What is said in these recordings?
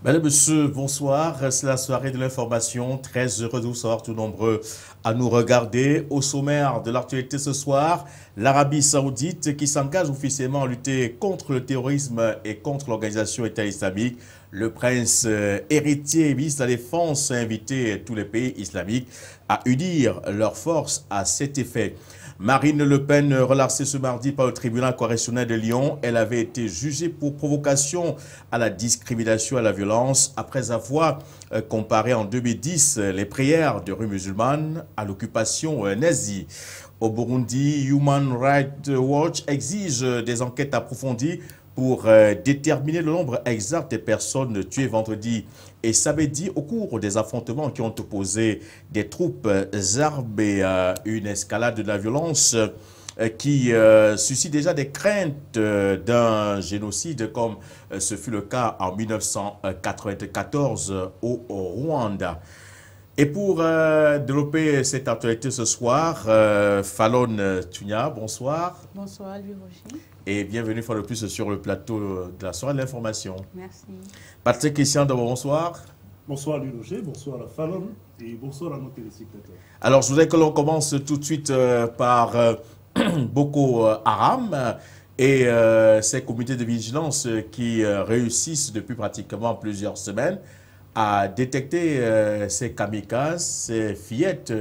Mesdames, Messieurs, bonsoir. C'est la soirée de l'information. Très heureux de vous savoir tout nombreux à nous regarder. Au sommaire de l'actualité ce soir, l'Arabie Saoudite qui s'engage officiellement à lutter contre le terrorisme et contre l'organisation État islamique. Le prince héritier ministre de la Défense a invité tous les pays islamiques à unir leurs forces à cet effet. Marine Le Pen, relâchée ce mardi par le tribunal correctionnel de Lyon, elle avait été jugée pour provocation à la discrimination et à la violence après avoir comparé en 2010 les prières de rue musulmanes à l'occupation nazie. Au Burundi, Human Rights Watch exige des enquêtes approfondies pour déterminer le nombre exact des personnes tuées vendredi et samedi au cours des affrontements qui ont opposé des troupes armées à une escalade de la violence qui suscite déjà des craintes d'un génocide comme ce fut le cas en 1994 au Rwanda. Et pour développer cette actualité ce soir, Falon Tunia, bonsoir. Bonsoir, Louis Roger. Et bienvenue une fois de plus sur le plateau de la soirée de l'information. Merci. Patrick Christian, bonsoir. Bonsoir Louis Roger, bonsoir à Falon et bonsoir à nos téléspectateurs. Alors, je voudrais que l'on commence tout de suite par Boko Haram et ces comités de vigilance qui réussissent depuis pratiquement plusieurs semaines à détecter ces kamikazes, ces fillettes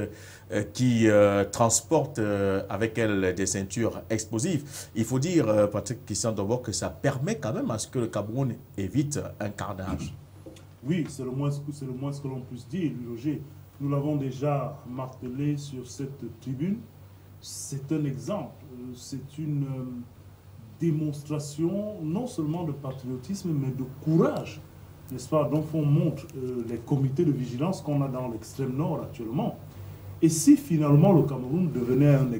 qui transportent avec elles des ceintures explosives. Il faut dire, Patrick Christian d'abord, que ça permet quand même à ce que le Cameroun évite un carnage. Oui, c'est le moins que l'on puisse dire, Louis Roger. Nous l'avons déjà martelé sur cette tribune. C'est un exemple, c'est une démonstration non seulement de patriotisme, mais de courage, n'est-ce pas, dont on montre les comités de vigilance qu'on a dans l'extrême nord actuellement. Et si finalement le Cameroun devenait un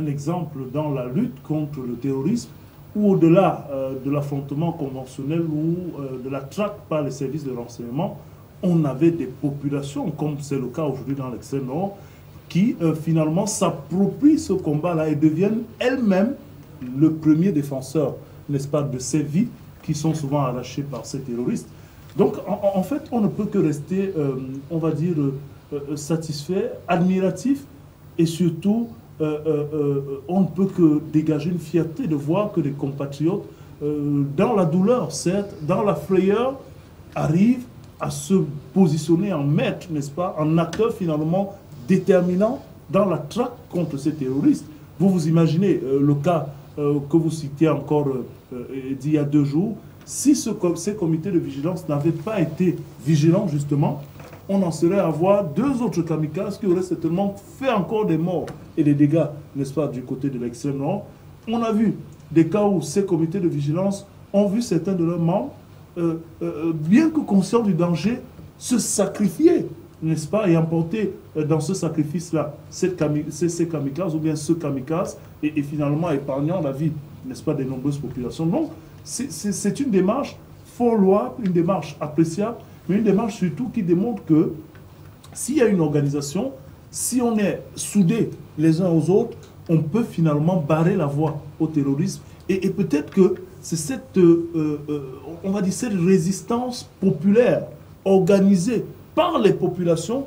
exemple dans la lutte contre le terrorisme, ou au-delà de l'affrontement conventionnel ou de la traque par les services de renseignement, on avait des populations, comme c'est le cas aujourd'hui dans l'extrême nord, qui finalement s'approprient ce combat-là et deviennent elles-mêmes le premier défenseur, n'est-ce pas, de ces vies qui sont souvent arrachées par ces terroristes. Donc, en fait, on ne peut que rester, on va dire, satisfait, admiratif, et surtout, on ne peut que dégager une fierté de voir que des compatriotes, dans la douleur, certes, dans la frayeur, arrivent à se positionner en maître, n'est-ce pas, en acteur finalement déterminant dans la traque contre ces terroristes. Vous imaginez le cas que vous citiez encore d'il y a 2 jours. Si ces comités de vigilance n'avaient pas été vigilants, justement, on en serait à voir 2 autres kamikazes qui auraient certainement fait encore des morts et des dégâts, n'est-ce pas, du côté de l'extrême nord. On a vu des cas où ces comités de vigilance ont vu certains de leurs membres, bien que conscients du danger, se sacrifier, n'est-ce pas, et emporter dans ce sacrifice-là ces kamikazes ou bien ce kamikaze, et finalement épargnant la vie, n'est-ce pas, des nombreuses populations. Donc, c'est une démarche fort louable, une démarche appréciable, mais une démarche surtout qui démontre que s'il y a une organisation, si on est soudés les uns aux autres, on peut finalement barrer la voie au terrorisme. Et peut-être que c'est cette, on va dire, cette résistance populaire organisée par les populations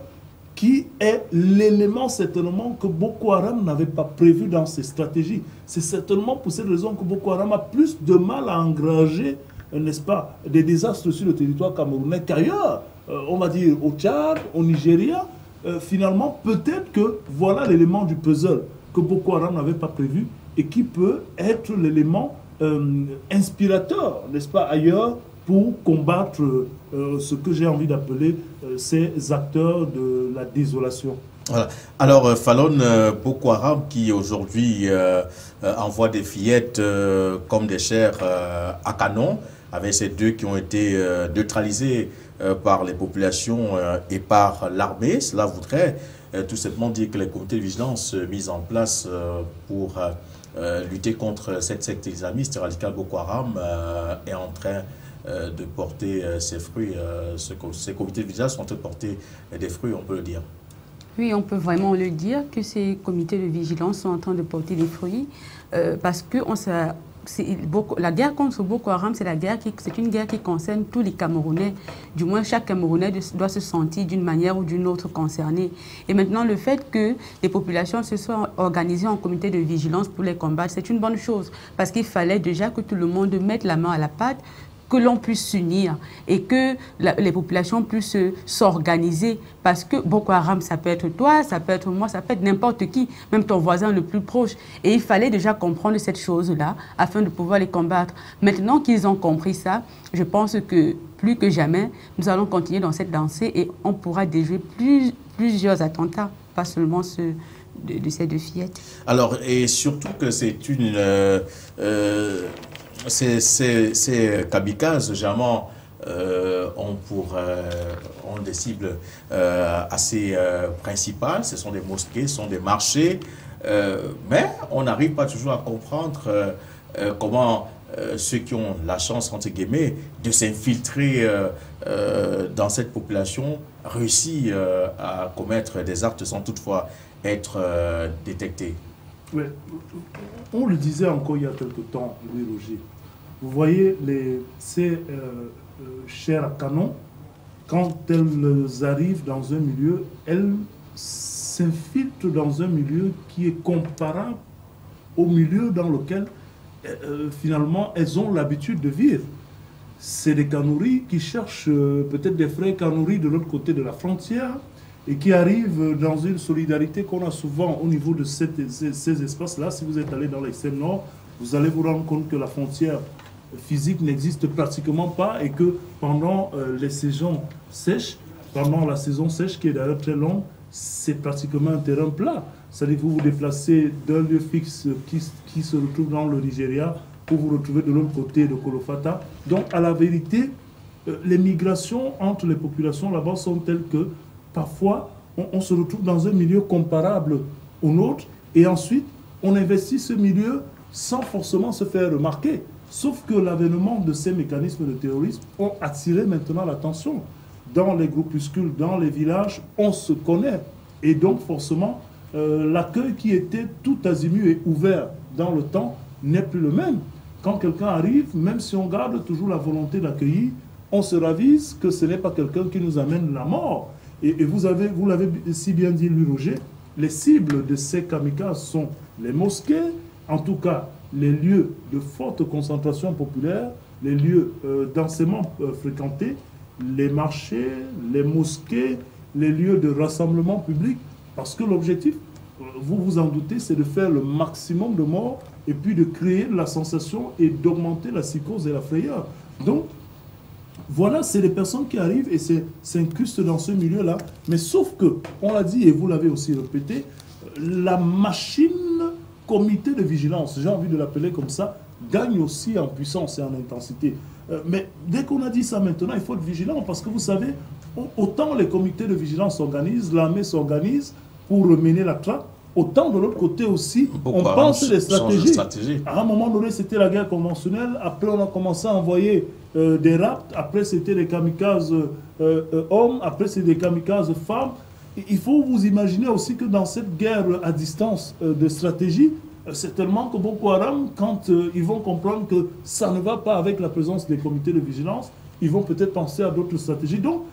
qui est l'élément certainement que Boko Haram n'avait pas prévu dans ses stratégies. C'est certainement pour cette raison que Boko Haram a plus de mal à engranger, n'est-ce pas, des désastres sur le territoire camerounais qu'ailleurs, on va dire au Tchad, au Nigeria. Finalement, peut-être que voilà l'élément du puzzle que Boko Haram n'avait pas prévu et qui peut être l'élément inspirateur, n'est-ce pas, ailleurs, pour combattre ce que j'ai envie d'appeler ces acteurs de la désolation. Voilà. Alors, Falon, Boko Haram qui aujourd'hui envoie des fillettes comme des chairs à canon, avec ces 2 qui ont été neutralisés par les populations et par l'armée. Cela voudrait tout simplement dire que les comités de vigilance mis en place pour lutter contre cette secte islamiste radicale Boko Haram est en train de porter ses fruits. Ces comités de vigilance sont en train de porter des fruits, on peut le dire. Oui, on peut vraiment le dire que ces comités de vigilance sont en train de porter des fruits parce qu'on la guerre contre Boko Haram, c'est une guerre qui concerne tous les Camerounais. Du moins, chaque Camerounais doit se sentir d'une manière ou d'une autre concerné. Et maintenant, le fait que les populations se soient organisées en comité de vigilance pour les combattre, c'est une bonne chose. Parce qu'il fallait déjà que tout le monde mette la main à la pâte, que l'on puisse s'unir et que les populations puissent s'organiser. Parce que Boko Haram, ça peut être toi, ça peut être moi, ça peut être n'importe qui, même ton voisin le plus proche. Et il fallait déjà comprendre cette chose-là afin de pouvoir les combattre. Maintenant qu'ils ont compris ça, je pense que plus que jamais, nous allons continuer dans cette lancée et on pourra déjouer plusieurs attentats, pas seulement ceux de ces deux fillettes. Alors, et surtout que c'est une... Ces kamikazes, généralement, ont des cibles assez principales. Ce sont des mosquées, ce sont des marchés. Mais on n'arrive pas toujours à comprendre comment ceux qui ont la chance, entre guillemets, de s'infiltrer dans cette population réussissent à commettre des actes sans toutefois être détectés. Ouais. On le disait encore il y a quelque temps, Louis Roger. Vous voyez, ces chairs à canon, quand elles arrivent dans un milieu, elles s'infiltrent dans un milieu qui est comparable au milieu dans lequel, finalement, elles ont l'habitude de vivre. C'est des Kanouris qui cherchent peut-être des frères Kanouris de l'autre côté de la frontière, et qui arrivent dans une solidarité qu'on a souvent au niveau de ces espaces-là. Si vous êtes allé dans l'extrême nord, vous allez vous rendre compte que la frontière physique n'existe pratiquement pas et que pendant les saisons sèches, pendant la saison sèche qui est d'ailleurs très longue, c'est pratiquement un terrain plat. C'est-à-dire que vous vous déplacez d'un lieu fixe qui se retrouve dans le Nigeria pour vous retrouver de l'autre côté de Kolofata. Donc à la vérité, les migrations entre les populations là-bas sont telles que parfois, on se retrouve dans un milieu comparable au nôtre et ensuite, on investit ce milieu sans forcément se faire remarquer. Sauf que l'avènement de ces mécanismes de terrorisme ont attiré maintenant l'attention. Dans les groupuscules, dans les villages, on se connaît. Et donc, forcément, l'accueil qui était tout azimut et ouvert dans le temps n'est plus le même. Quand quelqu'un arrive, même si on garde toujours la volonté d'accueillir, on se ravise que ce n'est pas quelqu'un qui nous amène la mort. Et vous l'avez si bien dit, Louis Roger, les cibles de ces kamikazes sont les mosquées, en tout cas les lieux de forte concentration populaire, les lieux densément fréquentés, les marchés, les mosquées, les lieux de rassemblement public, parce que l'objectif, vous vous en doutez, c'est de faire le maximum de morts et puis de créer la sensation et d'augmenter la psychose et la frayeur. Donc, voilà, c'est des personnes qui arrivent et s'incrustent dans ce milieu-là. Mais sauf que, on l'a dit et vous l'avez aussi répété, la machine comité de vigilance, j'ai envie de l'appeler comme ça, gagne aussi en puissance et en intensité. Mais dès qu'on a dit ça maintenant, il faut être vigilant parce que vous savez, autant les comités de vigilance s'organisent, l'armée s'organise pour mener la traque, autant de l'autre côté aussi, on pense des stratégies. À un moment donné, c'était la guerre conventionnelle. Après, on a commencé à envoyer des rapts. Après, c'était des kamikazes hommes. Après, c'est des kamikazes femmes. Il faut vous imaginer aussi que dans cette guerre à distance de stratégie, c'est tellement que Boko Haram, quand ils vont comprendre que ça ne va pas avec la présence des comités de vigilance, ils vont peut-être penser à d'autres stratégies. Donc,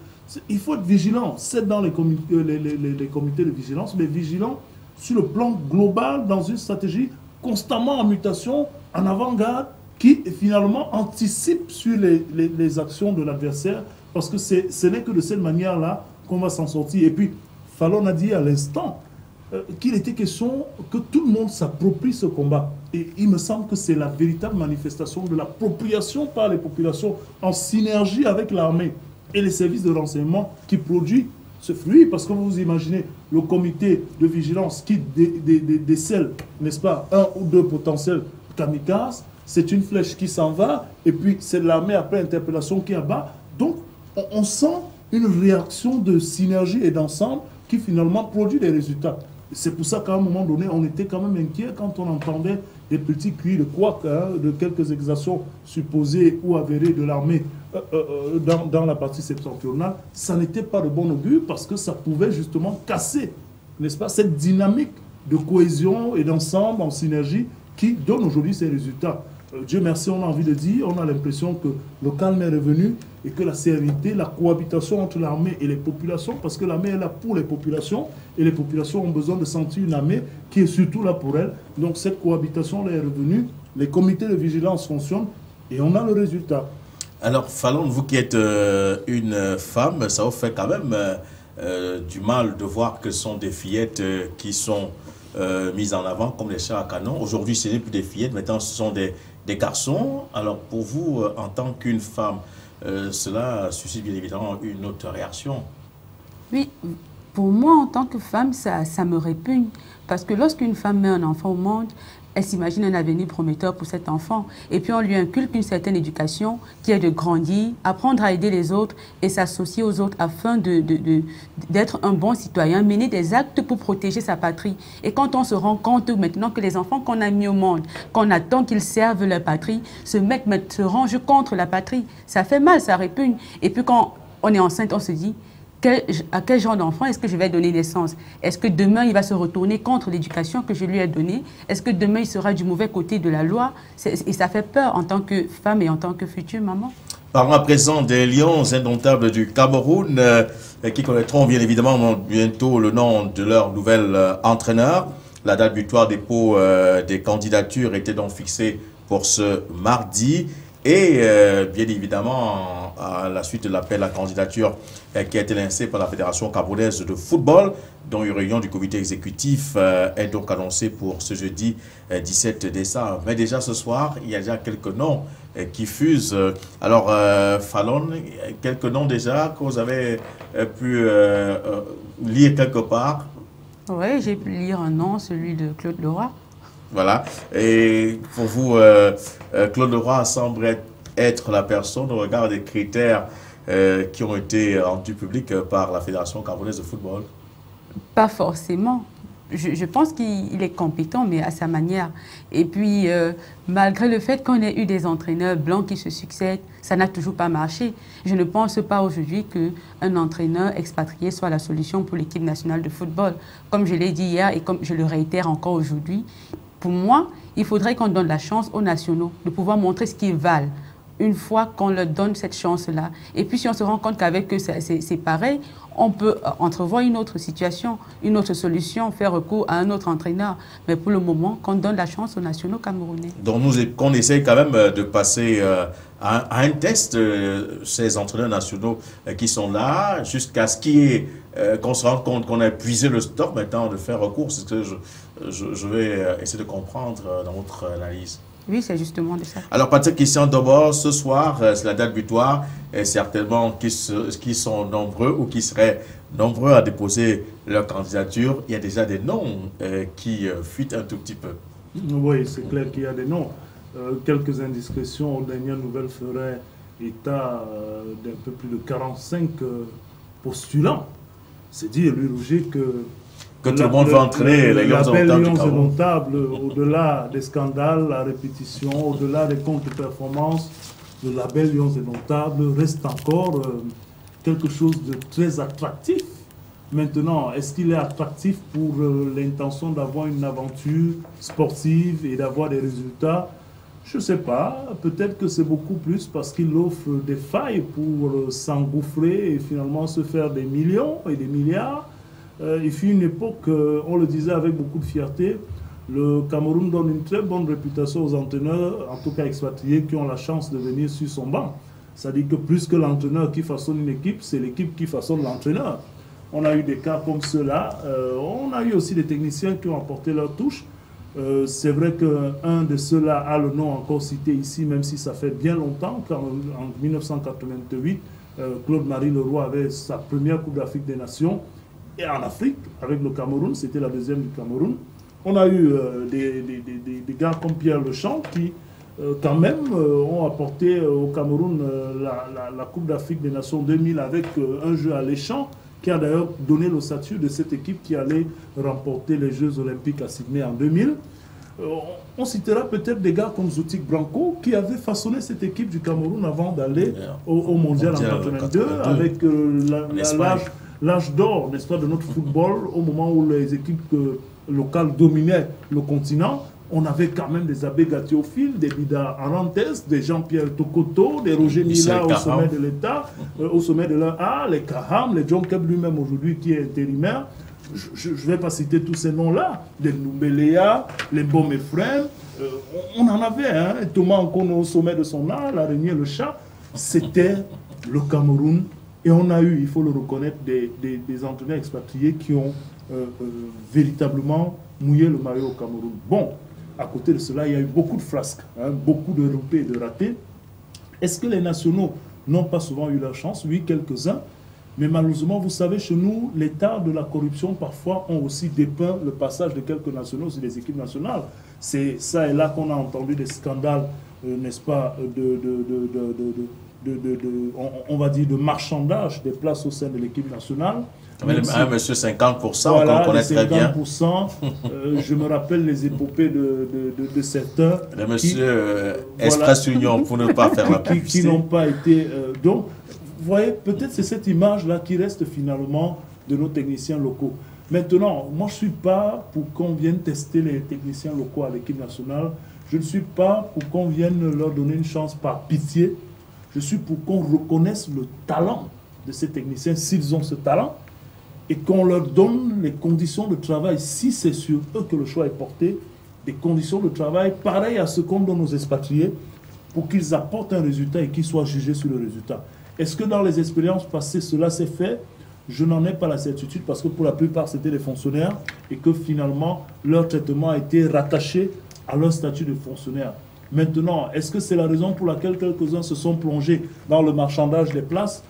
il faut être vigilant. C'est dans les comités de vigilance, mais vigilant sur le plan global, dans une stratégie constamment en mutation, en avant-garde, qui finalement anticipe sur les actions de l'adversaire, parce que ce n'est que de cette manière-là qu'on va s'en sortir. Et puis, Fallon a dit à l'instant qu'il était question que tout le monde s'approprie ce combat. Et il me semble que c'est la véritable manifestation de l'appropriation par les populations en synergie avec l'armée et les services de renseignement qui produit ce fruit, parce que vous imaginez le comité de vigilance qui décèle, n'est-ce pas, un ou deux potentiels kamikazes, c'est une flèche qui s'en va, et puis c'est l'armée après interpellation qui abat. Donc, on sent une réaction de synergie et d'ensemble qui finalement produit des résultats. C'est pour ça qu'à un moment donné, on était quand même inquiet quand on entendait des petits cris de couac, de quelques exactions supposées ou avérées de l'armée dans la partie septentrionale. Ça n'était pas de bon augure parce que ça pouvait justement casser, n'est-ce pas, cette dynamique de cohésion et d'ensemble en synergie qui donne aujourd'hui ces résultats. Dieu merci, on a envie de dire, on a l'impression que le calme est revenu et que la sérénité, la cohabitation entre l'armée et les populations, parce que l'armée est là pour les populations et les populations ont besoin de sentir une armée qui est surtout là pour elles. Donc cette cohabitation là est revenue, les comités de vigilance fonctionnent et on a le résultat. Alors Fallon, vous qui êtes une femme, ça vous fait quand même du mal de voir que ce sont des fillettes qui sont mises en avant comme les chars à canon. Aujourd'hui, ce n'est plus des fillettes, maintenant ce sont des garçons. Alors pour vous, en tant qu'une femme, cela suscite bien évidemment une autre réaction. Oui, pour moi, en tant que femme, ça me répugne. Parce que lorsqu'une femme met un enfant au monde, elle s'imagine un avenir prometteur pour cet enfant. Et puis on lui inculque une certaine éducation qui est de grandir, apprendre à aider les autres et s'associer aux autres afin d'être un bon citoyen, mener des actes pour protéger sa patrie. Et quand on se rend compte maintenant que les enfants qu'on a mis au monde, qu'on attend qu'ils servent leur patrie, se rangent contre la patrie, ça fait mal, ça répugne. Et puis quand on est enceinte, on se dit... à quel genre d'enfant est-ce que je vais donner naissance? Est-ce que demain, il va se retourner contre l'éducation que je lui ai donnée? Est-ce que demain, il sera du mauvais côté de la loi? Et ça fait peur en tant que femme et en tant que future maman. Parlons à présent des Lions indomptables du Cameroun qui connaîtront bien évidemment bientôt le nom de leur nouvel entraîneur. La date butoir dépôt des candidatures était donc fixée pour ce mardi. Et bien évidemment, à la suite de l'appel à candidature qui a été lancé par la Fédération camerounaise de football, dont une réunion du comité exécutif est donc annoncée pour ce jeudi 17 décembre. Mais déjà ce soir, il y a déjà quelques noms qui fusent. Alors, Fallon, quelques noms déjà que vous avez pu lire quelque part? Oui, j'ai pu lire un nom, celui de Claude Leroy. Voilà. Et pour vous, Claude Leroy semble être la personne au regard des critères qui ont été rendus publics par la Fédération camerounaise de football. Pas forcément. Je pense qu'il est compétent, mais à sa manière. Et puis, malgré le fait qu'on ait eu des entraîneurs blancs qui se succèdent, ça n'a toujours pas marché. Je ne pense pas aujourd'hui qu'un entraîneur expatrié soit la solution pour l'équipe nationale de football. Comme je l'ai dit hier et comme je le réitère encore aujourd'hui, pour moi, il faudrait qu'on donne la chance aux nationaux de pouvoir montrer ce qu'ils valent une fois qu'on leur donne cette chance-là. Et puis si on se rend compte qu'avec eux, c'est pareil, on peut entrevoir une autre situation, une autre solution, faire recours à un autre entraîneur. Mais pour le moment, qu'on donne la chance aux nationaux camerounais. Donc qu'on essaye quand même de passer à un test ces entraîneurs nationaux qui sont là, jusqu'à ce qu'on se rende compte qu'on a épuisé le stock maintenant de faire recours. C'est ce que je vais essayer de comprendre dans votre analyse. Oui, c'est justement de ça. Alors, Patrick Christian Dobor, ce soir, c'est la date butoir, et certainement qui sont nombreux ou qui seraient nombreux à déposer leur candidature. Il y a déjà des noms qui fuitent un tout petit peu. Oui, c'est clair qu'il y a des noms. Quelques indiscrétions aux dernières nouvelles feraient état d'un peu plus de 45 postulants. C'est dire, lui, Roger, que tout le monde va entraîner les Lions indomptables, au-delà des scandales, la répétition, au-delà des comptes de performance, le label Lions indomptables reste encore quelque chose de très attractif. Maintenant, est-ce qu'il est attractif pour l'intention d'avoir une aventure sportive et d'avoir des résultats? Je ne sais pas. Peut-être que c'est beaucoup plus parce qu'il offre des failles pour s'engouffrer et finalement se faire des millions et des milliards. Il fut une époque, on le disait avec beaucoup de fierté, le Cameroun donne une très bonne réputation aux entraîneurs, en tout cas expatriés, qui ont la chance de venir sur son banc. C'est-à-dire que plus que l'entraîneur qui façonne une équipe, c'est l'équipe qui façonne l'entraîneur. On a eu des cas comme ceux-là. On a eu aussi des techniciens qui ont apporté leur touche. C'est vrai qu'un de ceux-là a le nom encore cité ici, même si ça fait bien longtemps, car en 1988, Claude-Marie Leroy avait sa première Coupe d'Afrique des Nations. Et en Afrique, avec le Cameroun, c'était la deuxième du Cameroun. On a eu des gars comme Pierre Lechamp qui, quand même, ont apporté au Cameroun la Coupe d'Afrique des Nations 2000 avec un jeu alléchant qui a d'ailleurs donné l'ossature de cette équipe qui allait remporter les Jeux Olympiques à Sydney en 2000. On citera peut-être des gars comme Zoutik Branco qui avaient façonné cette équipe du Cameroun avant d'aller au Mondial en 82 avec l'âge d'or, n'est-ce pas, de notre football, au moment où les équipes locales dominaient le continent. on avait quand même des Abbé Gathiophiles, des Bida Arantes, des Jean-Pierre Tokoto, des Roger Mila au sommet de l'État, au sommet de l'A, les Kaham, les John Keb lui-même aujourd'hui qui est intérimaire. Je ne vais pas citer tous ces noms-là, les Noubeléa, les Bom Ephraim, on en avait, hein, Thomas Nkono au sommet de son art, l'araignée, le chat, c'était le Cameroun. Et on a eu, il faut le reconnaître, des entraîneurs expatriés qui ont véritablement mouillé le maillot au Cameroun. Bon, à côté de cela, il y a eu beaucoup de frasques, hein, beaucoup de loupés et de ratés. Est-ce que les nationaux n'ont pas souvent eu leur chance? Oui, quelques-uns. Mais malheureusement, vous savez, chez nous, l'état de la corruption, parfois, ont aussi dépeint le passage de quelques nationaux sur les équipes nationales. C'est ça et là qu'on a entendu des scandales, n'est-ce pas, on va dire, de marchandage des places au sein de l'équipe nationale. Monsieur 50%, voilà, qu'on connaît très bien. 50%, je me rappelle les épopées de certains. Le monsieur Express Union, pour ne pas faire la publicité. Qui n'ont pas été... donc, vous voyez, peut-être c'est cette image-là qui reste finalement de nos techniciens locaux. Maintenant, moi je ne suis pas pour qu'on vienne tester les techniciens locaux à l'équipe nationale. Je ne suis pas pour qu'on vienne leur donner une chance par pitié. Je suis pour qu'on reconnaisse le talent de ces techniciens, s'ils ont ce talent, et qu'on leur donne les conditions de travail, si c'est sur eux que le choix est porté, des conditions de travail pareilles à ce qu'on donne aux expatriés, pour qu'ils apportent un résultat et qu'ils soient jugés sur le résultat. Est-ce que dans les expériences passées, cela s'est fait? Je n'en ai pas la certitude, parce que pour la plupart, c'était des fonctionnaires, et que finalement, leur traitement a été rattaché à leur statut de fonctionnaire. Maintenant, est-ce que c'est la raison pour laquelle quelques-uns se sont plongés dans le marchandage des places?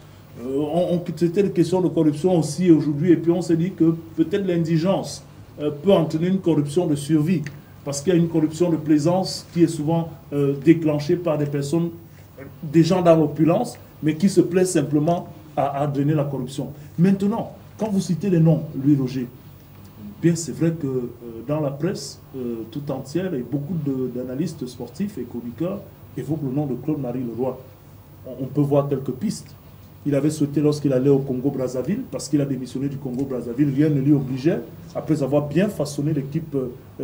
C'était une question de corruption aussi aujourd'hui, et puis on s'est dit que peut-être l'indigence peut entraîner une corruption de survie, parce qu'il y a une corruption de plaisance qui est souvent déclenchée par des personnes, des gens dans l'opulence, mais qui se plaisent simplement à drainer la corruption. Maintenant, quand vous citez les noms, Louis Roger, bien c'est vrai que dans la presse tout entière, et beaucoup d'analystes sportifs et chroniqueurs évoquent le nom de Claude-Marie Leroy. On peut voir quelques pistes. Il avait souhaité, lorsqu'il allait au Congo-Brazzaville, parce qu'il a démissionné du Congo-Brazzaville, rien ne lui obligeait, après avoir bien façonné l'équipe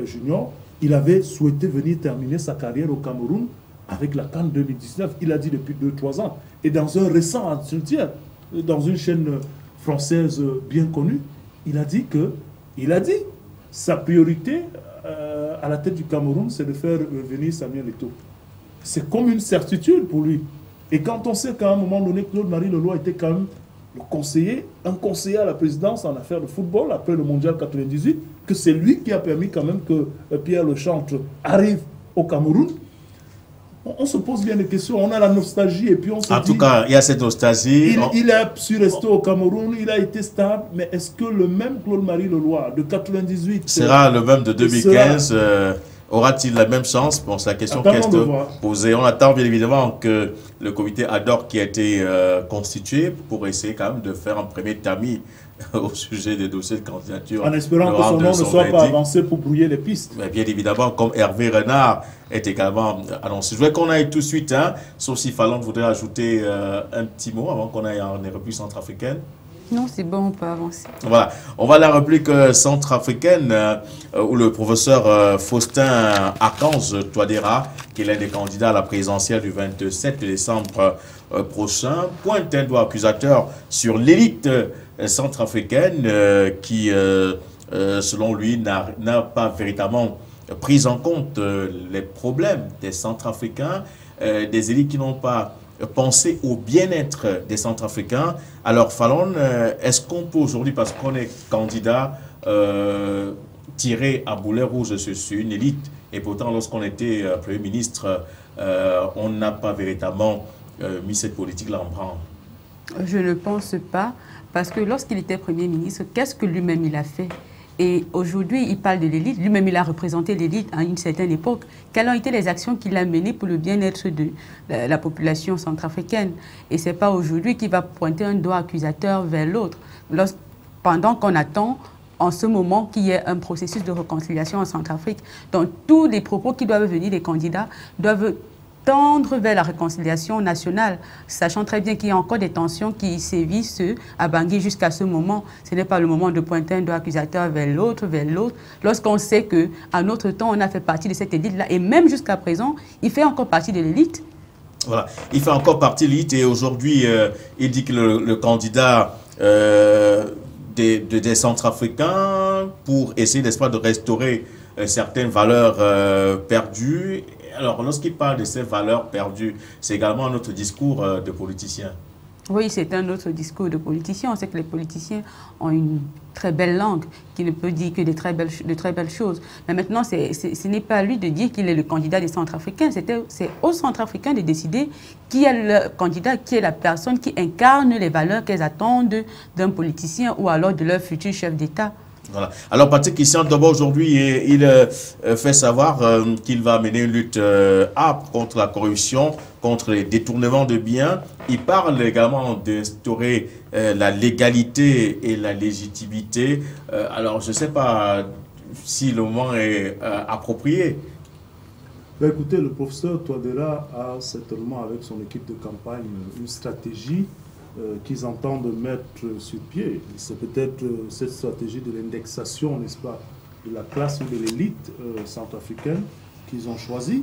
junior, il avait souhaité venir terminer sa carrière au Cameroun avec la CAN 2019. Il a dit depuis 2-3 ans. Et dans un récent entretien, dans une chaîne française bien connue, il a dit sa priorité à la tête du Cameroun, c'est de faire venir Samuel Eto'o. C'est comme une certitude pour lui. Et quand on sait qu'à un moment donné, Claude-Marie Leroy était quand même le conseiller, un conseiller à la présidence en affaires de football après le Mondial 98, que c'est lui qui a permis quand même que Pierre Lechantre arrive au Cameroun, on se pose bien des questions. On a la nostalgie et puis on se dit... En tout cas, il y a cette nostalgie. Il a su rester au Cameroun, il a été stable, mais est-ce que le même Claude-Marie Leroy de 98... sera le même de 2015 aura-t-il la même chance? Bon, c'est la question qui reste posée. On attend bien évidemment que le comité ad hoc qui a été constitué pour essayer quand même de faire un premier tamis au sujet des dossiers de candidature. En espérant que son nom ne soit pas avancé pour brouiller les pistes. Mais bien évidemment, comme Hervé Renard est également annoncé. Je voudrais qu'on aille tout de suite, hein, sauf si Falon voudrait ajouter un petit mot avant qu'on aille en République centrafricaine. Non, c'est bon, on peut avancer. Voilà, on va à la république centrafricaine où le professeur Faustin Akange Touadéra, qui est l'un des candidats à la présidentielle du 27 décembre prochain, pointe un doigt accusateur sur l'élite centrafricaine qui, selon lui, n'a pas véritablement pris en compte les problèmes des Centrafricains, des élites qui n'ont pas penser au bien-être des Centrafricains. Alors, Falon, est-ce qu'on peut aujourd'hui, parce qu'on est candidat tiré à boulet rouge sur une élite, et pourtant, lorsqu'on était Premier ministre, on n'a pas véritablement mis cette politique-là en branle? Je ne pense pas, parce que lorsqu'il était Premier ministre, qu'est-ce que lui-même il a fait? Et aujourd'hui, il parle de l'élite. Lui-même, il a représenté l'élite à une certaine époque. Quelles ont été les actions qu'il a menées pour le bien-être de la population centrafricaine? Et ce n'est pas aujourd'hui qu'il va pointer un doigt accusateur vers l'autre. Pendant qu'on attend, en ce moment, qu'il y ait un processus de réconciliation en Centrafrique. Donc, tous les propos qui doivent venir des candidats doivent tendre vers la réconciliation nationale, sachant très bien qu'il y a encore des tensions qui sévissent à Bangui jusqu'à ce moment. Ce n'est pas le moment de pointer un doigt accusateur vers l'autre, lorsqu'on sait qu'à notre temps, on a fait partie de cette élite-là, et même jusqu'à présent, il fait encore partie de l'élite. Voilà, il fait encore partie de l'élite, et aujourd'hui, il dit que le candidat des Centrafricains, pour essayer, n'est-ce pas, de restaurer certaines valeurs perdues. Alors, lorsqu'il parle de ces valeurs perdues, c'est également un autre discours de politicien. Oui, c'est un autre discours de politicien. On sait que les politiciens ont une très belle langue qui ne peut dire que de très belles choses. Mais maintenant, ce n'est pas à lui de dire qu'il est le candidat des Centrafricains. C'est aux Centrafricains de décider qui est le candidat, qui est la personne qui incarne les valeurs qu'elles attendent d'un politicien ou alors de leur futur chef d'État. Voilà. Alors, Patrick Christian, d'abord aujourd'hui, il fait savoir qu'il va mener une lutte âpre contre la corruption, contre les détournements de biens. Il parle également d'instaurer la légalité et la légitimité. Alors, je ne sais pas si le moment est approprié. Ben écoutez, le professeur Touadéra a certainement, avec son équipe de campagne, une stratégie qu'ils entendent mettre sur pied. C'est peut-être cette stratégie de l'indexation, n'est-ce pas, de la classe ou de l'élite centrafricaine qu'ils ont choisi.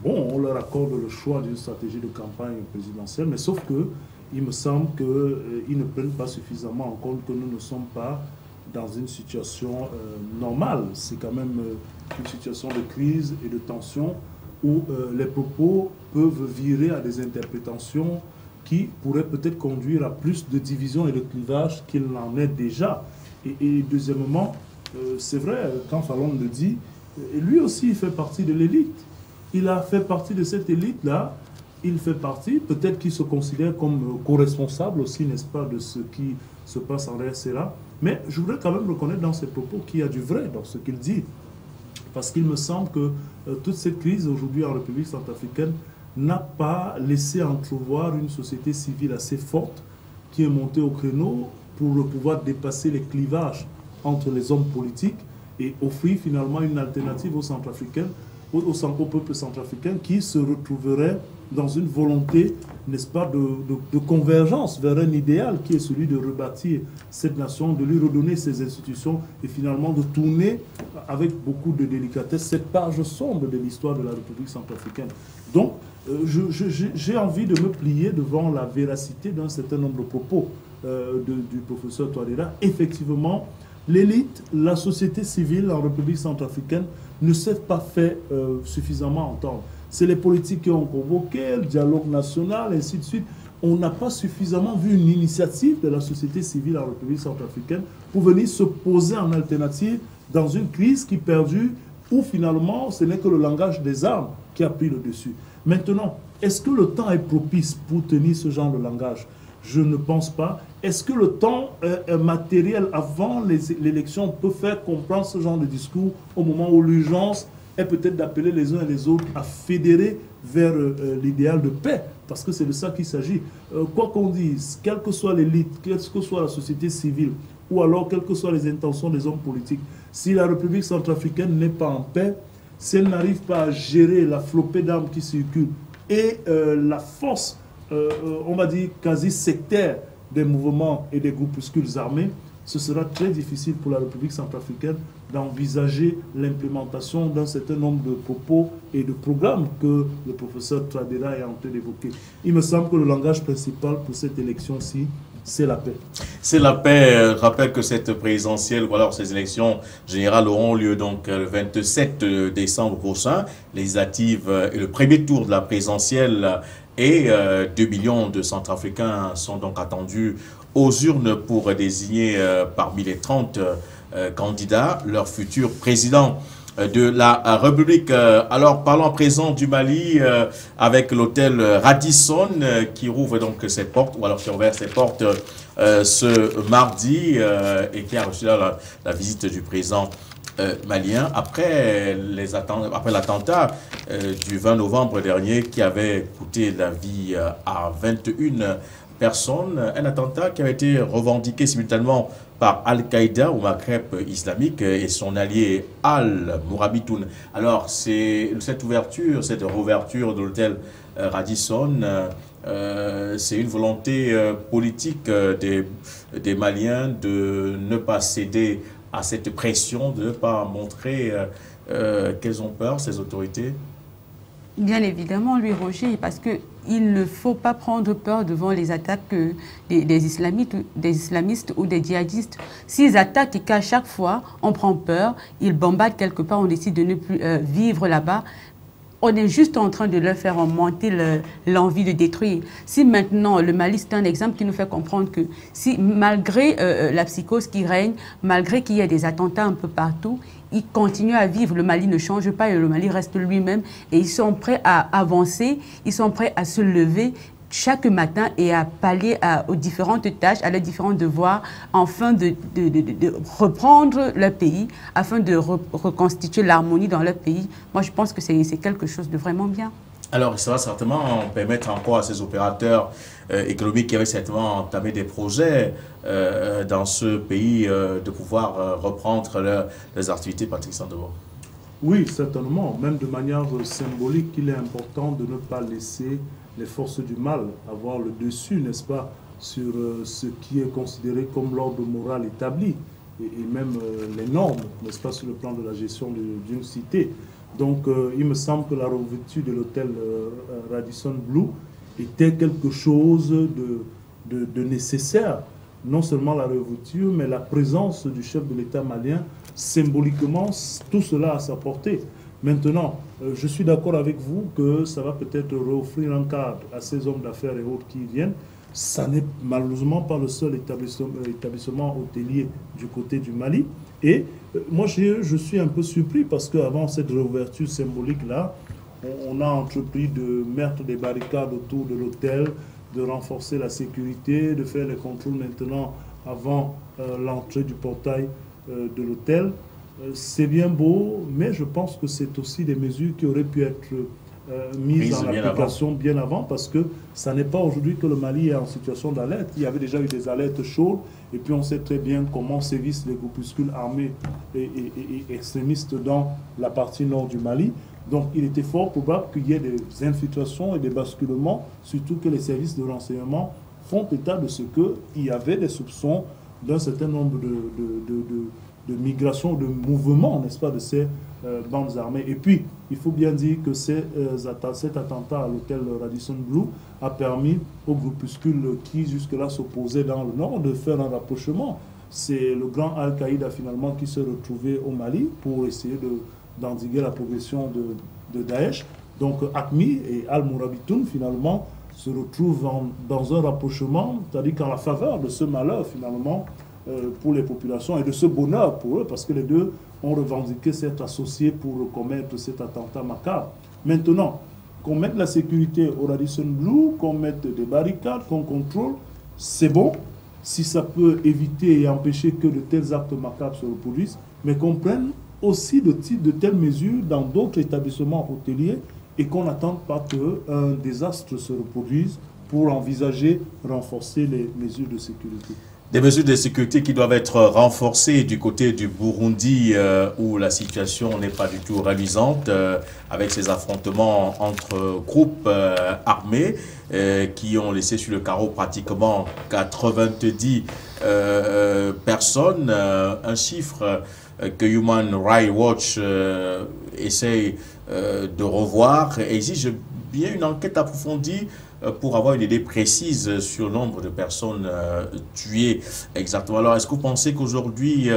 Bon, on leur accorde le choix d'une stratégie de campagne présidentielle, mais sauf que il me semble qu'ils ne prennent pas suffisamment en compte que nous ne sommes pas dans une situation normale. C'est quand même une situation de crise et de tension où les propos peuvent virer à des interprétations qui pourrait peut-être conduire à plus de division et de clivage qu'il n'en est déjà. Et deuxièmement, c'est vrai, quand Fallon le dit, lui aussi il fait partie de l'élite. Il a fait partie de cette élite-là, il fait partie, peut-être qu'il se considère comme co-responsable aussi, n'est-ce pas, de ce qui se passe en RCA. Mais je voudrais quand même reconnaître dans ses propos qu'il y a du vrai dans ce qu'il dit. Parce qu'il me semble que toute cette crise aujourd'hui en République centrafricaine n'a pas laissé entrevoir une société civile assez forte qui est montée au créneau pour pouvoir dépasser les clivages entre les hommes politiques et offrir finalement une alternative aux Centrafricains, au peuple centrafricain qui se retrouverait dans une volonté, n'est-ce pas, de convergence vers un idéal qui est celui de rebâtir cette nation, de lui redonner ses institutions et finalement de tourner avec beaucoup de délicatesse cette page sombre de l'histoire de la République centrafricaine. Donc, j'ai envie de me plier devant la véracité d'un certain nombre de propos du professeur Touadéra. Effectivement, l'élite, la société civile en République centrafricaine ne s'est pas fait suffisamment entendre. C'est les politiques qui ont convoqué, le dialogue national, ainsi de suite. On n'a pas suffisamment vu une initiative de la société civile en République centrafricaine pour venir se poser en alternative dans une crise qui perdure, où finalement ce n'est que le langage des armes qui a pris le dessus. Maintenant, est-ce que le temps est propice pour tenir ce genre de langage? Je ne pense pas. Est-ce que le temps matériel avant l'élection peut faire comprendre ce genre de discours au moment où l'urgence est peut-être d'appeler les uns et les autres à fédérer vers l'idéal de paix? Parce que c'est de ça qu'il s'agit. Quoi qu'on dise, quelle que soit l'élite, quelle que soit la société civile, ou alors quelles que soient les intentions des hommes politiques, si la République centrafricaine n'est pas en paix, si elle n'arrive pas à gérer la flopée d'armes qui circulent et la force, on va dire, quasi sectaire des mouvements et des groupuscules armés, ce sera très difficile pour la République centrafricaine d'envisager l'implémentation d'un certain nombre de propos et de programmes que le professeur Touadéra est en train d'évoquer. Il me semble que le langage principal pour cette élection-ci, c'est la paix. C'est la paix. Je rappelle que cette présidentielle, ou alors ces élections générales auront lieu donc le 27 décembre prochain. Législatives et le premier tour de la présidentielle et 2 millions de Centrafricains sont donc attendus aux urnes pour désigner parmi les 30 candidats leur futur président de la République. Alors, parlons à présent du Mali avec l'hôtel Radisson qui rouvre donc ses portes, ou alors qui a ouvert ses portes ce mardi et qui a reçu la visite du président malien après l'attentat du 20 novembre dernier qui avait coûté la vie à 21 personnes. Un attentat qui a été revendiqué simultanément par Al-Qaïda au Maghreb islamique et son allié Al-Mourabitoun. Alors, c'est cette réouverture de l'hôtel Radisson, c'est une volonté politique des Maliens de ne pas céder à cette pression, de ne pas montrer qu'elles ont peur, ces autorités? Bien évidemment, lui, Roger, parce qu'il ne faut pas prendre peur devant les attaques des islamistes ou des djihadistes. S'ils attaquent et qu'à chaque fois, on prend peur, ils bombardent quelque part, on décide de ne plus vivre là-bas, on est juste en train de leur faire monter l'envie de détruire. Si maintenant, le Mali, c'est un exemple qui nous fait comprendre que si malgré la psychose qui règne, malgré qu'il y ait des attentats un peu partout, ils continuent à vivre. Le Mali ne change pas et le Mali reste lui-même. Et ils sont prêts à avancer, ils sont prêts à se lever chaque matin et à pallier aux différentes tâches, à leurs différents devoirs, afin de reprendre leur pays, afin de reconstituer l'harmonie dans leur pays. Moi, je pense que c'est quelque chose de vraiment bien. Alors, ça va certainement permettre encore à ces opérateurs économiques qui avaient certainement entamé des projets dans ce pays de pouvoir reprendre leurs activités, Patrick Sandebo. Oui, certainement. Même de manière symbolique, il est important de ne pas laisser les forces du mal avoir le dessus, n'est-ce pas, sur ce qui est considéré comme l'ordre moral établi et même les normes, n'est-ce pas, sur le plan de la gestion d'une cité. Donc, il me semble que la revêture de l'hôtel Radisson Blu était quelque chose de nécessaire. Non seulement la revêture, mais la présence du chef de l'État malien, symboliquement, tout cela à sa portée. Maintenant, je suis d'accord avec vous que ça va peut-être offrir un cadre à ces hommes d'affaires et autres qui viennent. Ça n'est malheureusement pas le seul établissement hôtelier du côté du Mali. Et moi, je suis un peu surpris parce qu'avant cette réouverture symbolique-là, on a entrepris de mettre des barricades autour de l'hôtel, de renforcer la sécurité, de faire les contrôles maintenant avant l'entrée du portail de l'hôtel. C'est bien beau, mais je pense que c'est aussi des mesures qui auraient pu être mises en application bien avant, parce que ça n'est pas aujourd'hui que le Mali est en situation d'alerte. Il y avait déjà eu des alertes chaudes, et puis on sait très bien comment sévissent les groupuscules armés et extrémistes dans la partie nord du Mali. Donc il était fort probable qu'il y ait des infiltrations et des basculements, surtout que les services de renseignement font état de ce qu'il y avait des soupçons d'un certain nombre de migration, de mouvement, n'est-ce pas, de ces bandes armées. Et puis, il faut bien dire que cet attentat à l'hôtel Radisson Blu a permis aux groupuscules qui jusque-là s'opposaient dans le nord de faire un rapprochement. C'est le grand Al-Qaïda finalement qui s'est retrouvé au Mali pour essayer d'endiguer la progression de Daesh. Donc AQMI et Al-Mourabitoun finalement se retrouvent dans un rapprochement, c'est-à-dire qu'en la faveur de ce malheur finalement pour les populations et de ce bonheur pour eux, parce que les deux ont revendiqué s'être associés pour commettre cet attentat macabre. Maintenant, qu'on mette la sécurité au Radisson Blu, qu'on mette des barricades, qu'on contrôle, c'est bon, si ça peut éviter et empêcher que de tels actes macabres se reproduisent, mais qu'on prenne aussi de telles mesures dans d'autres établissements hôteliers et qu'on n'attende pas qu'un désastre se reproduise pour envisager renforcer les mesures de sécurité. Des mesures de sécurité qui doivent être renforcées du côté du Burundi où la situation n'est pas du tout reluisante avec ces affrontements entre groupes armés qui ont laissé sur le carreau pratiquement 90 personnes, un chiffre que Human Rights Watch essaye de revoir et exige bien une enquête approfondie pour avoir une idée précise sur le nombre de personnes tuées exactement. Alors, est-ce que vous pensez qu'aujourd'hui,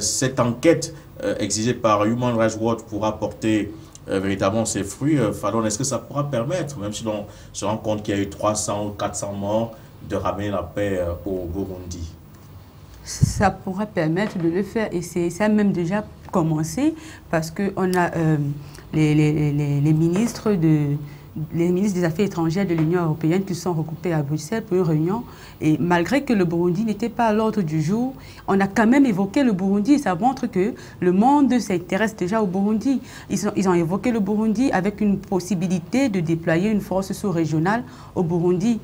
cette enquête exigée par Human Rights Watch pourra porter véritablement ses fruits? Fallon, est-ce que ça pourra permettre, même si l'on se rend compte qu'il y a eu 300 ou 400 morts, de ramener la paix au Burundi? Ça pourra permettre de le faire et ça a même déjà commencé parce qu'on a les ministres des Affaires étrangères de l'Union européenne qui sont regroupés à Bruxelles pour une réunion. Et malgré que le Burundi n'était pas à l'ordre du jour, on a quand même évoqué le Burundi. Ça montre que le monde s'intéresse déjà au Burundi. Ils ont évoqué le Burundi avec une possibilité de déployer une force sous-régionale au Burundi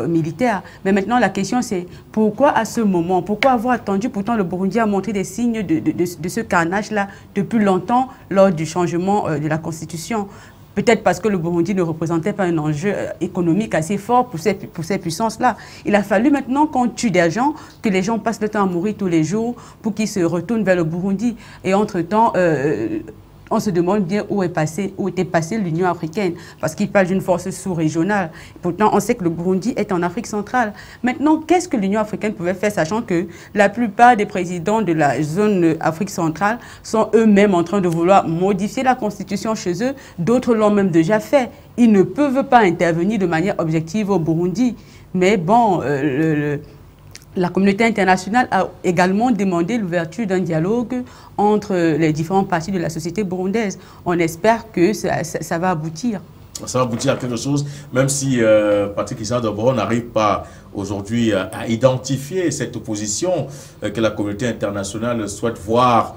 militaire. Mais maintenant, la question c'est pourquoi à ce moment? Pourquoi avoir attendu? Pourtant, le Burundi a montré des signes de ce carnage-là depuis longtemps lors du changement de la Constitution. peut-être parce que le Burundi ne représentait pas un enjeu économique assez fort pour ces puissances-là. Il a fallu maintenant qu'on tue des gens, que les gens passent le temps à mourir tous les jours pour qu'ils se retournent vers le Burundi. Et entre-temps, on se demande bien où était passée l'Union africaine, parce qu'il parle d'une force sous-régionale. Pourtant, on sait que le Burundi est en Afrique centrale. Maintenant, qu'est-ce que l'Union africaine pouvait faire, sachant que la plupart des présidents de la zone Afrique centrale sont eux-mêmes en train de vouloir modifier la constitution chez eux, d'autres l'ont même déjà fait. Ils ne peuvent pas intervenir de manière objective au Burundi. Mais bon, la communauté internationale a également demandé l'ouverture d'un dialogue entre les différentes parties de la société burundaise. On espère que ça va aboutir. Ça va aboutir à quelque chose, même si Patrick Issa Doboro n'arrive pas aujourd'hui à identifier cette opposition que la communauté internationale souhaite voir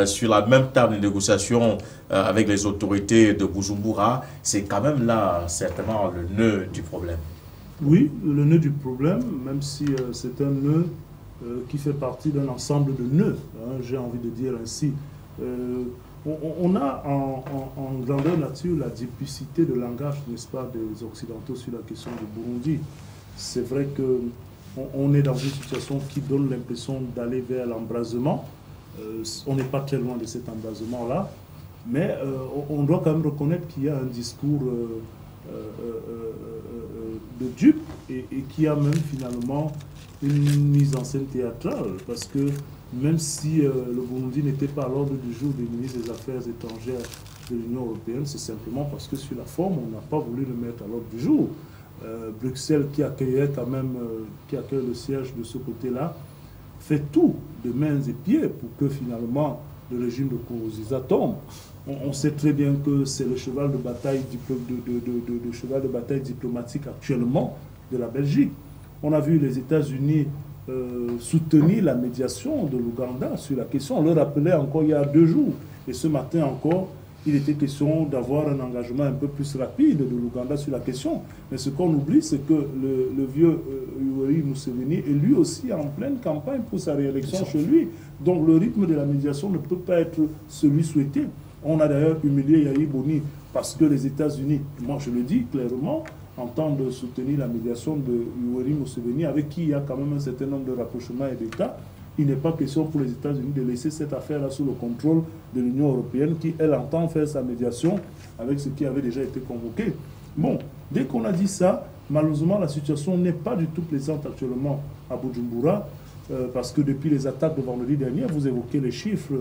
sur la même table de négociation avec les autorités de Bujumbura. C'est quand même là, certainement, le nœud du problème. Oui, le nœud du problème, même si c'est un nœud qui fait partie d'un ensemble de nœuds, hein, j'ai envie de dire ainsi. On a en grandeur nature la duplicité de langage, n'est-ce pas, des Occidentaux sur la question du Burundi. C'est vrai qu'on est dans une situation qui donne l'impression d'aller vers l'embrasement. On n'est pas très loin de cet embrasement-là, mais on doit quand même reconnaître qu'il y a un discours de dupe et qui a même finalement une mise en scène théâtrale, parce que même si le Burundi n'était pas à l'ordre du jour des ministres des Affaires étrangères de l'Union européenne, c'est simplement parce que sur la forme, on n'a pas voulu le mettre à l'ordre du jour. Bruxelles, qui accueillait quand même, qui accueille le siège de ce côté-là, fait tout de mains et pieds pour que finalement le régime de Nkurunziza tombe. On sait très bien que c'est le cheval de bataille, cheval de bataille diplomatique actuellement de la Belgique. On a vu les États-Unis soutenir la médiation de l'Ouganda sur la question. On le rappelait encore il y a 2 jours. Et ce matin encore, il était question d'avoir un engagement un peu plus rapide de l'Ouganda sur la question. Mais ce qu'on oublie, c'est que le vieux Yoweri Museveni est lui aussi en pleine campagne pour sa réélection chez lui. Donc le rythme de la médiation ne peut pas être celui souhaité. On a d'ailleurs humilié Yahya Boni parce que les États-Unis, moi je le dis clairement, entendent soutenir la médiation de Yoweri Museveni, avec qui il y a quand même un certain nombre de rapprochements et d'États. Il n'est pas question pour les États-Unis de laisser cette affaire-là sous le contrôle de l'Union européenne qui, elle, entend faire sa médiation avec ce qui avait déjà été convoqué. Bon, dès qu'on a dit ça, malheureusement, la situation n'est pas du tout plaisante actuellement à Bujumbura, parce que depuis les attaques de vendredi dernier, vous évoquez les chiffres,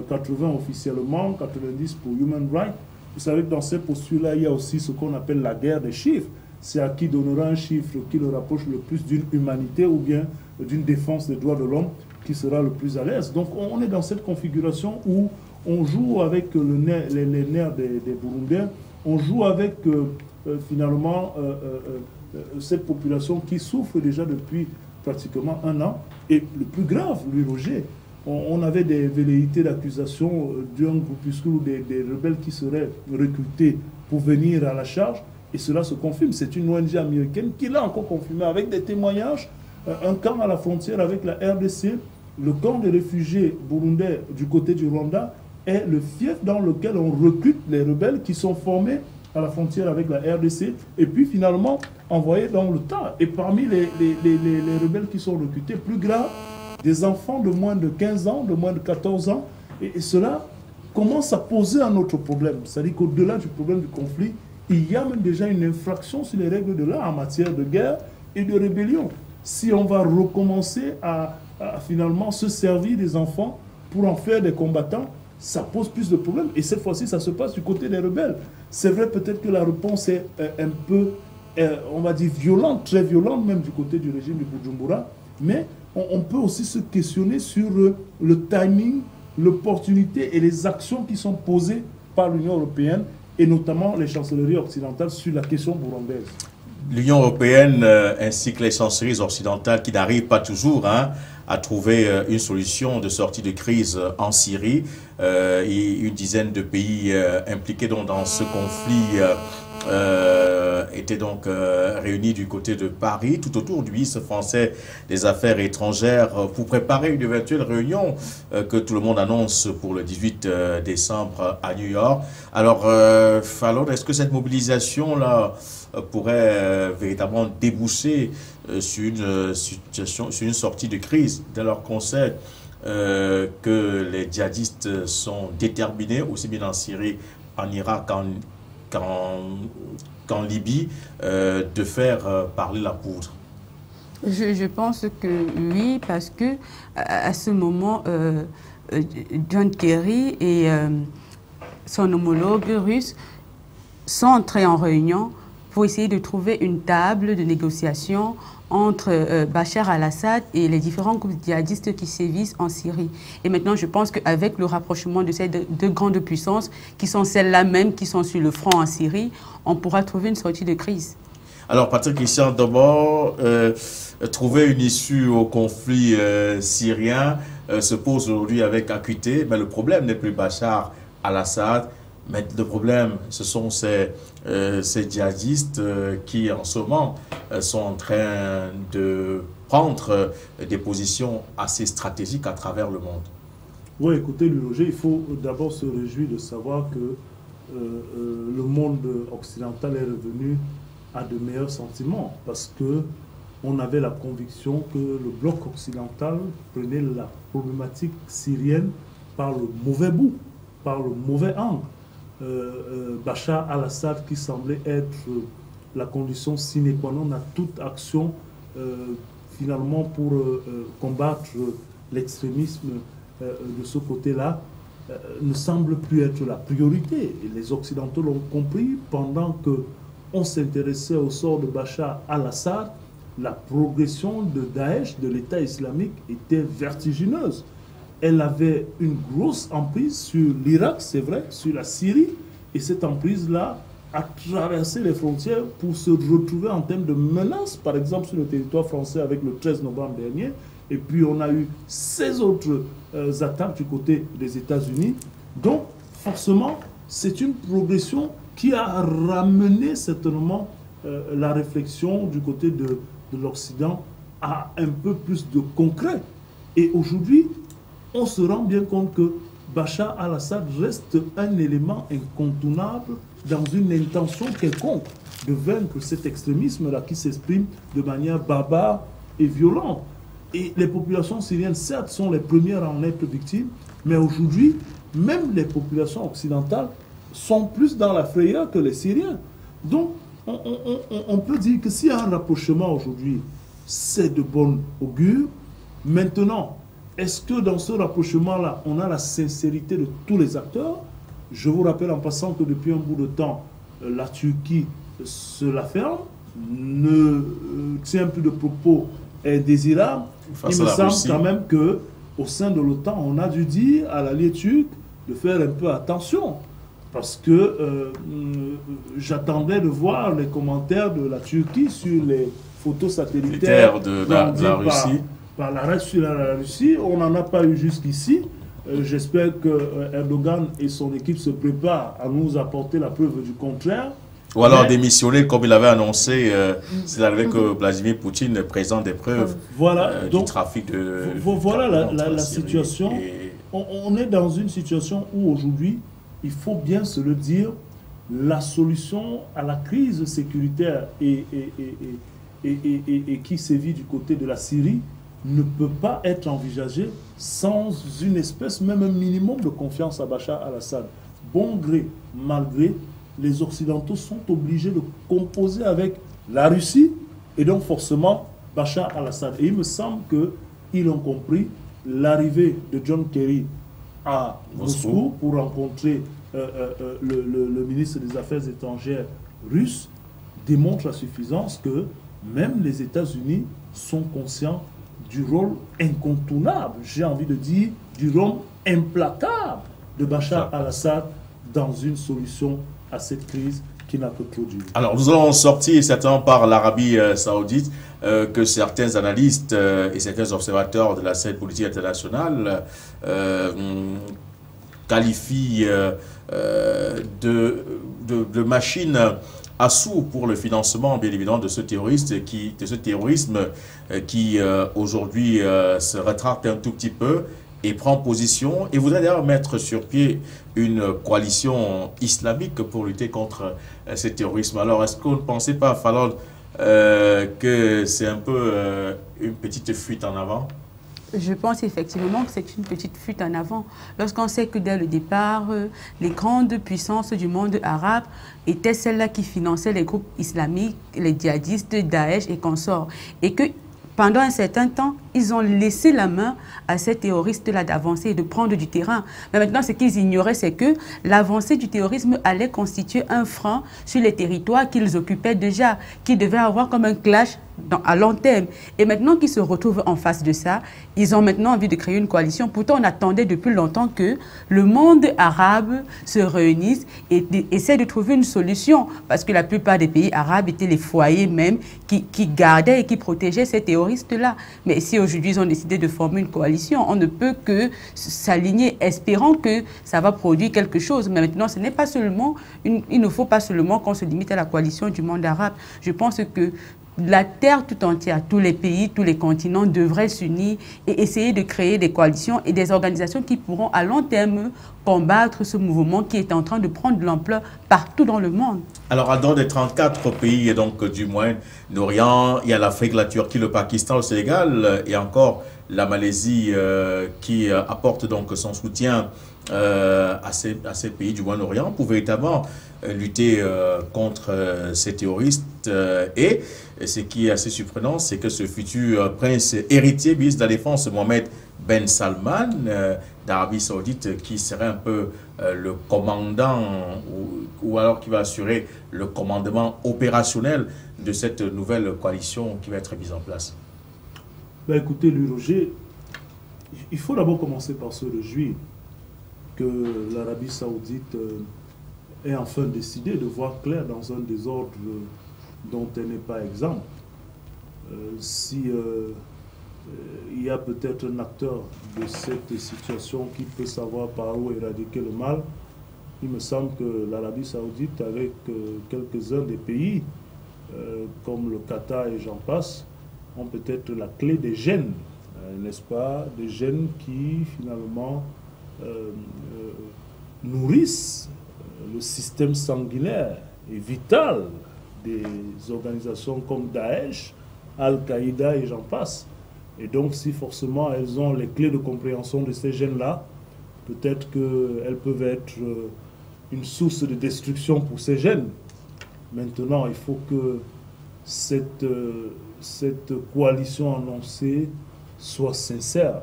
80 officiellement, 90 pour Human Rights. Vous savez que dans ces postulats, il y a aussi ce qu'on appelle la guerre des chiffres. C'est à qui donnera un chiffre qui le rapproche le plus d'une humanité ou bien d'une défense des droits de l'homme qui sera le plus à l'aise. Donc on est dans cette configuration où on joue avec les nerfs des Burundais, on joue avec finalement cette population qui souffre déjà depuis pratiquement 1 an. Et le plus grave, lui, Roger, on avait des velléités d'accusation d'un groupuscule ou des rebelles qui seraient recrutés pour venir à la charge. Et cela se confirme. C'est une ONG américaine qui l'a encore confirmé avec des témoignages. Un camp à la frontière avec la RDC, le camp des réfugiés burundais du côté du Rwanda, est le fief dans lequel on recrute les rebelles qui sont formés à la frontière avec la RDC et puis finalement envoyés dans le tas. Et parmi les rebelles qui sont recrutés, plus grave, des enfants de moins de 15 ans, de moins de 14 ans. Et cela commence à poser un autre problème. C'est-à-dire qu'au-delà du problème du conflit, il y a même déjà une infraction sur les règles de l'art en matière de guerre et de rébellion. Si on va recommencer à finalement se servir des enfants pour en faire des combattants, ça pose plus de problèmes. Et cette fois-ci, ça se passe du côté des rebelles. C'est vrai peut-être que la réponse est un peu, on va dire, violente, très violente même du côté du régime de Bujumbura, mais on peut aussi se questionner sur le timing, l'opportunité et les actions qui sont posées par l'Union européenne et notamment les chancelleries occidentales sur la question burundaise. L'Union européenne ainsi que les chancelleries occidentales qui n'arrivent pas toujours à trouver une solution de sortie de crise en Syrie. Et une dizaine de pays impliqués dans ce conflit était donc réunis du côté de Paris, tout autour du ministre français des Affaires étrangères, pour préparer une éventuelle réunion que tout le monde annonce pour le 18 décembre à New York. Alors est-ce que cette mobilisation-là pourrait véritablement déboucher sur une situation, sur une sortie de crise, dès lors qu'on sait que les djihadistes sont déterminés, aussi bien en Syrie, en Irak qu'en Libye, de faire parler la poudre? Je pense que oui, parce que à ce moment, John Kerry et son homologue russe sont entrés en réunion pour essayer de trouver une table de négociation entre Bachar al-Assad et les différents groupes djihadistes qui sévissent en Syrie. Et maintenant, je pense qu'avec le rapprochement de ces deux grandes puissances, qui sont celles-là même qui sont sur le front en Syrie, on pourra trouver une sortie de crise. Alors, Patrick Christian, d'abord, trouver une issue au conflit syrien se pose aujourd'hui avec acuité, mais le problème n'est plus Bachar al-Assad, mais le problème, ce sont ces djihadistes qui, en ce moment, sont en train de prendre des positions assez stratégiques à travers le monde. Oui, écoutez, Louis-Roger, il faut d'abord se réjouir de savoir que le monde occidental est revenu à de meilleurs sentiments, parce que on avait la conviction que le bloc occidental prenait la problématique syrienne par le mauvais bout, par le mauvais angle. Bachar al-Assad, qui semblait être la condition sine qua non à toute action finalement pour combattre l'extrémisme de ce côté-là, ne semble plus être la priorité. Et les Occidentaux l'ont compris. Pendant qu'on s'intéressait au sort de Bachar al-Assad, la progression de Daesh, de l'État islamique, était vertigineuse. Elle avait une grosse emprise sur l'Irak, c'est vrai, sur la Syrie, et cette emprise-là a traversé les frontières pour se retrouver en termes de menaces, par exemple sur le territoire français avec le 13 novembre dernier, et puis on a eu 16 autres attaques du côté des États-Unis. Donc, forcément, c'est une progression qui a ramené certainement la réflexion du côté de l'Occident à un peu plus de concret. Et aujourd'hui, on se rend bien compte que Bachar al-Assad reste un élément incontournable dans une intention quelconque de vaincre cet extrémisme-là qui s'exprime de manière barbare et violente. Et les populations syriennes, certes, sont les premières à en être victimes, mais aujourd'hui, même les populations occidentales sont plus dans la frayeur que les Syriens. Donc, on peut dire que s'il y a un rapprochement aujourd'hui, c'est de bon augure. Maintenant, est-ce que dans ce rapprochement-là, on a la sincérité de tous les acteurs? Je vous rappelle en passant que depuis un bout de temps, la Turquie se la ferme, ne tient plus de propos indésirables. Il me semble quand même qu'au sein de l'OTAN, on a dû dire à l'allié turc de faire un peu attention. Parce que j'attendais de voir les commentaires de la Turquie sur les photos satellitaires de la Russie. Par la Russie, on n'en a pas eu jusqu'ici. J'espère que Erdogan et son équipe se préparent à nous apporter la preuve du contraire. Ou alors démissionner comme il avait annoncé, c'est avec Vladimir Poutine présente des preuves du trafic de... Voilà la situation. On est dans une situation où aujourd'hui, il faut bien se le dire, la solution à la crise sécuritaire et qui sévit du côté de la Syrie ne peut pas être envisagée sans une espèce, même un minimum de confiance à Bachar al-Assad. Bon gré, mal gré, les Occidentaux sont obligés de composer avec la Russie et donc forcément Bachar al-Assad. Et il me semble qu'ils ont compris l'arrivée de John Kerry à Moscou pour rencontrer le ministre des Affaires étrangères russe démontre à suffisance que même les États-Unis sont conscients du rôle incontournable, j'ai envie de dire, du rôle implacable de Bachar al-Assad dans une solution à cette crise qui n'a que trop duré. Alors, nous allons sortir certainement par l'Arabie saoudite que certains analystes et certains observateurs de la scène politique internationale qualifient de machine assaut pour le financement, bien évidemment, de ce terrorisme qui aujourd'hui se rétracte un tout petit peu et prend position et voudrait d'ailleurs mettre sur pied une coalition islamique pour lutter contre ce terrorisme. Alors, est-ce qu'on ne pensait pas, Falol, que c'est un peu une petite fuite en avant? Je pense effectivement que c'est une petite fuite en avant. Lorsqu'on sait que dès le départ, les grandes puissances du monde arabe étaient celles-là qui finançaient les groupes islamiques, les djihadistes, Daesh et consorts. Et que pendant un certain temps, ils ont laissé la main à ces terroristes-là d'avancer et de prendre du terrain. Mais maintenant, ce qu'ils ignoraient, c'est que l'avancée du terrorisme allait constituer un frein sur les territoires qu'ils occupaient déjà, qui devaient avoir comme un clash à long terme. Et maintenant qu'ils se retrouvent en face de ça, ils ont maintenant envie de créer une coalition. Pourtant, on attendait depuis longtemps que le monde arabe se réunisse et essaie de trouver une solution. Parce que la plupart des pays arabes étaient les foyers même qui gardaient et qui protégeaient ces terroristes-là. Mais si aujourd'hui ils ont décidé de former une coalition, on ne peut que s'aligner, espérant que ça va produire quelque chose. Mais maintenant, ce n'est pas seulement, il ne faut pas seulement qu'on se limite à la coalition du monde arabe. Je pense que la Terre tout entière, tous les pays, tous les continents devraient s'unir et essayer de créer des coalitions et des organisations qui pourront à long terme combattre ce mouvement qui est en train de prendre de l'ampleur partout dans le monde. Alors, dans les 34 pays donc, du Moyen-Orient, il y a l'Afrique, la Turquie, le Pakistan, le Sénégal et encore la Malaisie qui apporte donc son soutien à ces pays du Moyen-Orient pour véritablement lutter contre ces terroristes. Et ce qui est assez surprenant, c'est que ce futur prince héritier, ministre de la Défense, Mohamed Ben Salman d'Arabie Saoudite, qui serait un peu le commandant ou alors qui va assurer le commandement opérationnel de cette nouvelle coalition qui va être mise en place. Ben écoutez, Louis Roger, il faut d'abord commencer par se réjouir que l'Arabie Saoudite ait enfin décidé de voir clair dans un désordre dont elle n'est pas exempte. Il y a peut-être un acteur de cette situation qui peut savoir par où éradiquer le mal, il me semble que l'Arabie Saoudite, avec quelques-uns des pays, comme le Qatar et j'en passe, ont peut-être la clé des gènes, n'est-ce pas? Des gènes qui, finalement, nourrissent le système sanguinaire et vital des organisations comme Daesh, Al-Qaïda et j'en passe. Et donc, si forcément elles ont les clés de compréhension de ces gènes-là, peut-être qu'elles peuvent être une source de destruction pour ces gènes. Maintenant, il faut que cette coalition annoncée soit sincère,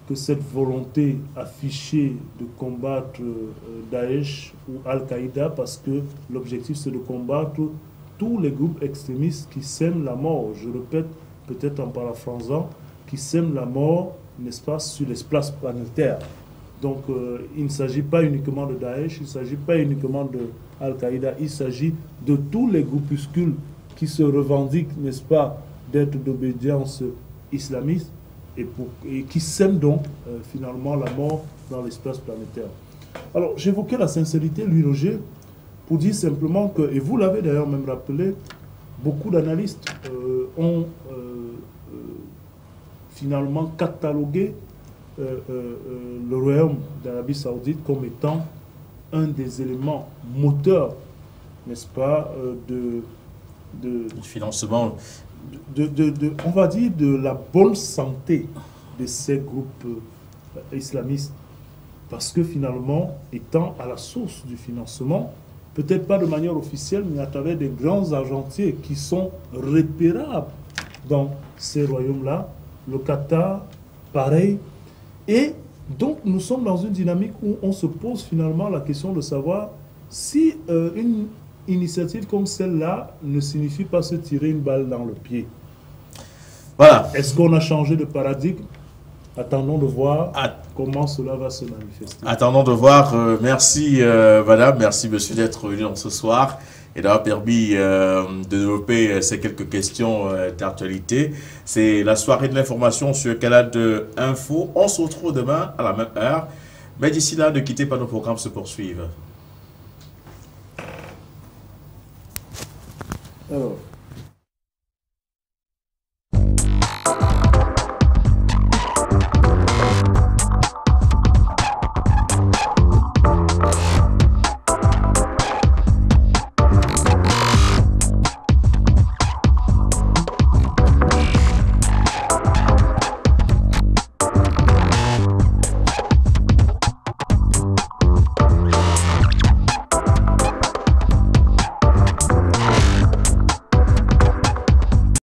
que cette volonté affichée de combattre Daesh ou Al-Qaïda, parce que l'objectif c'est de combattre tous les groupes extrémistes qui sèment la mort, je répète, peut-être en paraphrasant, qui sèment la mort, n'est-ce pas, sur l'espace planétaire. Donc il ne s'agit pas uniquement de Daesh, il ne s'agit pas uniquement de Al-Qaïda, il s'agit de tous les groupuscules qui se revendiquent, n'est-ce pas, d'être d'obédience islamiste et qui sèment donc finalement la mort dans l'espace planétaire. Alors j'évoquais la sincérité, Louis Roger, pour dire simplement que, et vous l'avez d'ailleurs même rappelé, beaucoup d'analystes ont finalement catalogué le royaume d'Arabie Saoudite comme étant un des éléments moteurs, n'est-ce pas, du financement, on va dire de la bonne santé de ces groupes islamistes, parce que finalement, étant à la source du financement, peut-être pas de manière officielle, mais à travers des grands argentiers qui sont repérables dans ces royaumes-là, le Qatar, pareil. Et donc, nous sommes dans une dynamique où on se pose finalement la question de savoir si une initiative comme celle-là ne signifie pas se tirer une balle dans le pied. Voilà. Est-ce qu'on a changé de paradigme? Attendons de voir comment cela va se manifester. Attendons de voir. Merci, madame. Merci, monsieur, d'être venu ce soir et d'avoir permis de développer ces quelques questions d'actualité. C'est la soirée de l'information sur Canal Info. On se retrouve demain à la même heure. Mais d'ici là, ne quittez pas, nos programmes se poursuivent. Alors,